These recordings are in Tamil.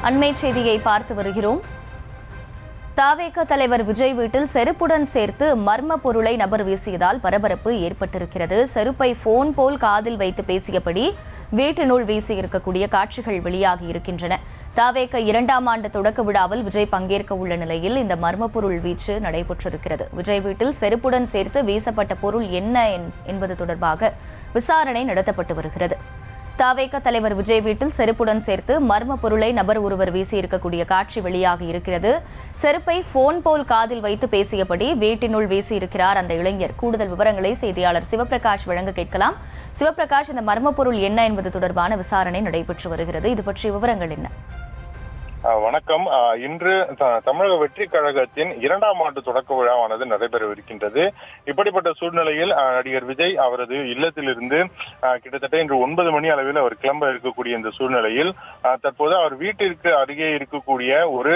அண்மை செய்தியை பார்த்து வருகிறோம். தவேக தலைவர் விஜய் வீட்டில் செருப்புடன் சேர்த்து மர்ம பொருளை நபர் வீசியதால் பரபரப்பு ஏற்பட்டிருக்கிறது. செருப்பை போன் போல் காதில் வைத்து பேசியபடி வீட்டினுள் வீசியிருக்கக்கூடிய காட்சிகள் வெளியாகி இருக்கின்றன. தவேக 2ஆம் ஆண்டு தொடக்க விழாவில் விஜய் பங்கேற்க உள்ள நிலையில் இந்த மர்ம பொருள் வீச்சு நடைபெற்றிருக்கிறது. விஜய் வீட்டில் செருப்புடன் சேர்த்து வீசப்பட்ட பொருள் என்ன என்பது தொடர்பாக விசாரணை நடத்தப்பட்டு வருகிறது. தவேக தலைவர் விஜய் வீட்டில் செருப்புடன் சேர்த்து மர்ம பொருளை நபர் ஒருவர் வீசியிருக்கக்கூடிய காட்சி வெளியாகி இருக்கிறது. செருப்பை போன் போல் காதில் வைத்து பேசியபடி வீட்டினுள் வீசியிருக்கிறார் அந்த இளைஞர். கூடுதல் விவரங்களை செய்தியாளர் சிவபிரகாஷ் வழங்க கேட்கலாம். சிவபிரகாஷ், இந்த மர்ம பொருள் என்ன என்பது தொடர்பான விசாரணை நடைபெற்று வருகிறது. இது பற்றிய விவரங்கள் என்ன? வணக்கம். இன்று தமிழக வெற்றி கழகத்தின் 2ஆம் ஆண்டு தொடக்க விழாவானது நடைபெறவிருக்கின்றது. இப்படிப்பட்ட சூழ்நிலையில் நடிகர் விஜய் அவரது இல்லத்திலிருந்து கிட்டத்தட்ட இன்று 9 மணி அளவில் அவர் கிளம்ப இருக்கக்கூடிய இந்த சூழ்நிலையில் தற்போது அவர் வீட்டிற்கு அருகே இருக்கக்கூடிய ஒரு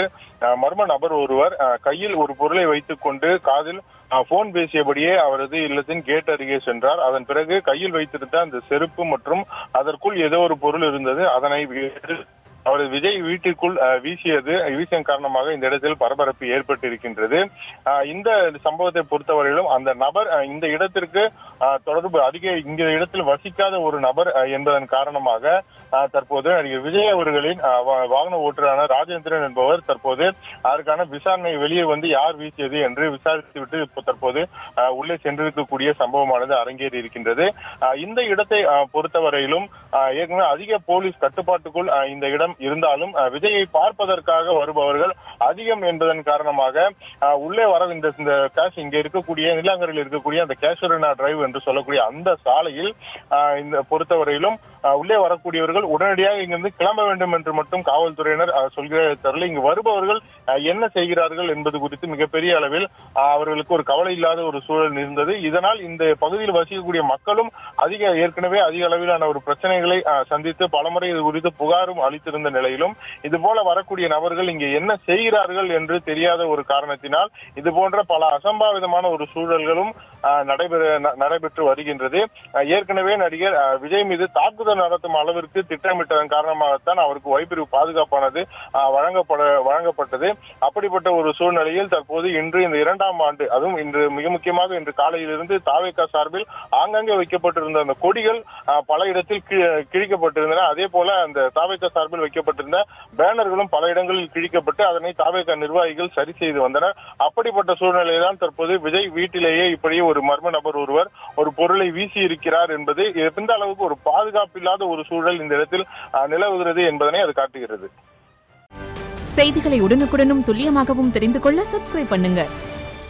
மர்ம நபர் ஒருவர் கையில் ஒரு பொருளை வைத்துக் கொண்டு காதில் போன் பேசியபடியே அவரது இல்லத்தின் கேட் அருகே சென்றார். அதன் பிறகு கையில் வைத்திருந்த அந்த செருப்பு மற்றும் அதற்குள் ஏதோ ஒரு பொருள் இருந்தது. அதனை அவர் விஜய் வீட்டிற்குள் வீசிய காரணமாக இந்த இடத்தில் பரபரப்பு ஏற்பட்டிருக்கின்றது. இந்த சம்பவத்தை பொறுத்தவரையிலும் அந்த நபர் இந்த இடத்திற்கு தொடர்பு இந்த இடத்தில் வசிக்காத ஒரு நபர் என்பதன் காரணமாக தற்போது நடிகர் விஜய் அவர்களின் வாகன ஓட்டுநரான ராஜேந்திரன் என்பவர் தற்போது அதற்கான விசாரணை வெளியே வந்து யார் வீசியது என்று விசாரித்துவிட்டு தற்போது உள்ளே சென்றிருக்கக்கூடிய சம்பவமானது அரங்கேறி இருக்கின்றது. இந்த இடத்தை பொறுத்தவரையிலும் ஏற்கனவே அதிக போலீஸ் கட்டுப்பாட்டுக்குள் இந்த இடம் இருந்தாலும் விஜயை பார்ப்பதற்காக வருபவர்கள் அதிகம் என்பதன் காரணமாக உள்ளே வர இந்த கேஷ் இங்க இருக்கக்கூடிய நீலாங்கரையில் இருக்கக்கூடிய அந்த கேஷரினா டிரைவ் என்று சொல்லக்கூடிய அந்த சாலையில் இந்த பொறுத்தவரையிலும் உள்ளே வரக்கூடியவர்கள் உடனடியாக இங்கிருந்து கிளம்ப வேண்டும் என்று மட்டும் காவல்துறையினர் சொல்கிற தரல இங்கு வருபவர்கள் என்ன செய்கிறார்கள் என்பது குறித்து மிகப்பெரிய அளவில் அவர்களுக்கு ஒரு கவலை இல்லாத ஒரு சூழல் இருந்தது. இதனால் இந்த பகுதியில் வசிக்கக்கூடிய மக்களும் ஏற்கனவே அதிக அளவிலான ஒரு பிரச்சனைகளை சந்தித்து பலமுறை இது குறித்து புகாரும் அளித்திருந்த நிலையிலும் இது போல வரக்கூடிய நபர்கள் இங்கே என்ன செய்கிறார்கள் என்று தெரியாத ஒரு காரணத்தினால் இது போன்ற பல அசம்பாவிதமான ஒரு சூழல்களும் நடைபெற்று வருகின்றது. ஏற்கனவே நடிகர் விஜய் மீது தாக்குதல் நடத்தும் அளவிற்கு திட்டமிட்டதன் காரணமாகத்தான் அவருக்கு வைப்பிரிவு பாதுகாப்பானது வழங்கப்பட்டது. அப்படிப்பட்ட ஒரு சூழ்நிலையில் தற்போது இன்று இந்த 2ஆம் ஆண்டு, அதுவும் இன்று மிக முக்கியமாக இன்று காலையிலிருந்து தாவேகா சார்பில் ஆங்காங்கே வைக்கப்பட்டிருந்த அந்த கொடிகள் பல இடத்தில் கிழிக்கப்பட்டிருந்தன. அதே போல அந்த தாவேகா சார்பில் வைக்கப்பட்டிருந்த பேனர்களும் பல இடங்களில் கிழிக்கப்பட்டு அதனை தாவேகா நிர்வாகிகள் சரி செய்து வந்தனர். அப்படிப்பட்ட சூழ்நிலையில்தான் தற்போது விஜய் வீட்டிலேயே இப்படி ஒரு மர்ம நபர் ஒருவர் ஒரு பொருளை வீசி இருக்கிறார் என்பது எந்த அளவுக்கு ஒரு பாதுகாப்பில்லாத ஒரு சூழல் இந்த இடத்தில் நிலவுகிறது என்பதனை அது காட்டுகிறது. செய்திகளை உடனுக்குடனும் துல்லியமாகவும் தெரிந்து கொள்ள சப்ஸ்கிரைப் பண்ணுங்க.